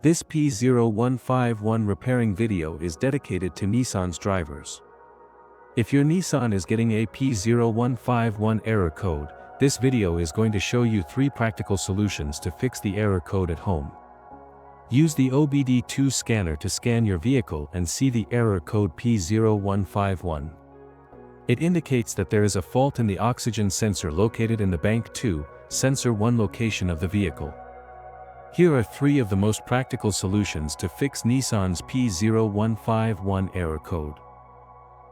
This P0151 repairing video is dedicated to Nissan's drivers. If your Nissan is getting a P0151 error code, this video is going to show you 3 practical solutions to fix the error code at home. Use the OBD2 scanner to scan your vehicle and see the error code P0151. It indicates that there is a fault in the oxygen sensor located in the Bank 2, Sensor 1 location of the vehicle. Here are 3 of the most practical solutions to fix Nissan's P0151 error code.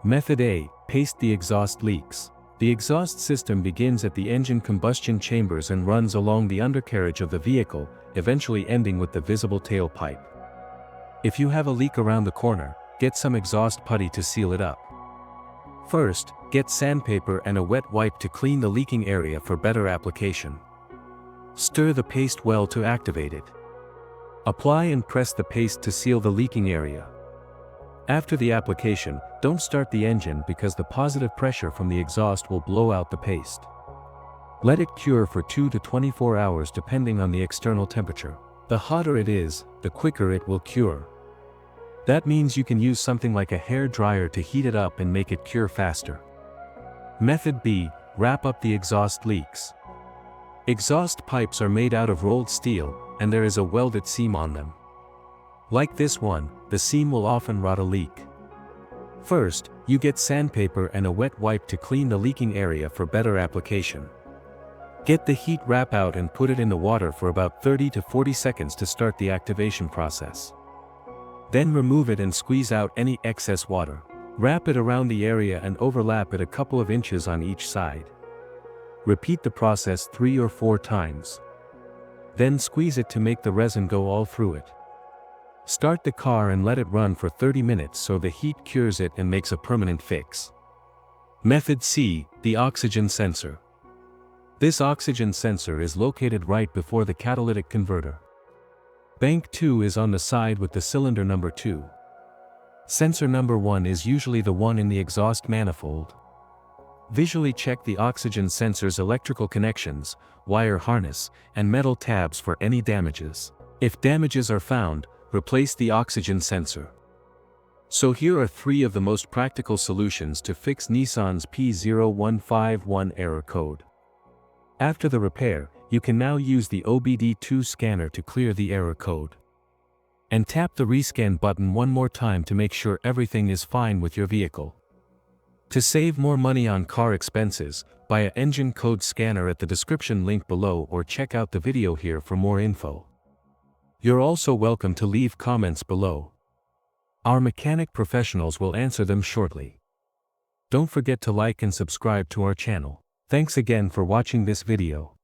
Method A. Paste the exhaust leaks. The exhaust system begins at the engine combustion chambers and runs along the undercarriage of the vehicle, eventually ending with the visible tailpipe. If you have a leak around the corner, get some exhaust putty to seal it up. First, get sandpaper and a wet wipe to clean the leaking area for better application. Stir the paste well to activate it. Apply and press the paste to seal the leaking area. After the application, don't start the engine because the positive pressure from the exhaust will blow out the paste. Let it cure for 2 to 24 hours depending on the external temperature. The hotter it is, the quicker it will cure. That means you can use something like a hair dryer to heat it up and make it cure faster. Method B. Wrap up the exhaust leaks. Exhaust pipes are made out of rolled steel, and there is a welded seam on them. Like this one, the seam will often rot a leak. First, you get sandpaper and a wet wipe to clean the leaking area for better application. Get the heat wrap out and put it in the water for about 30 to 40 seconds to start the activation process. Then remove it and squeeze out any excess water. Wrap it around the area and overlap it a couple of inches on each side. Repeat the process 3 or 4 times. Then squeeze it to make the resin go all through it. Start the car and let it run for 30 minutes so the heat cures it and makes a permanent fix. Method C. The oxygen sensor. This oxygen sensor is located right before the catalytic converter. Bank 2 is on the side with the cylinder number 2. Sensor number 1 is usually the one in the exhaust manifold. Visually check the oxygen sensor's electrical connections, wire harness, and metal tabs for any damages. If damages are found, replace the oxygen sensor. So here are 3 of the most practical solutions to fix Nissan's P0151 error code. After the repair, you can now use the OBD2 scanner to clear the error code. And tap the rescan button one more time to make sure everything is fine with your vehicle. To save more money on car expenses, buy an engine code scanner at the description link below or check out the video here for more info. You're also welcome to leave comments below. Our mechanic professionals will answer them shortly. Don't forget to like and subscribe to our channel. Thanks again for watching this video.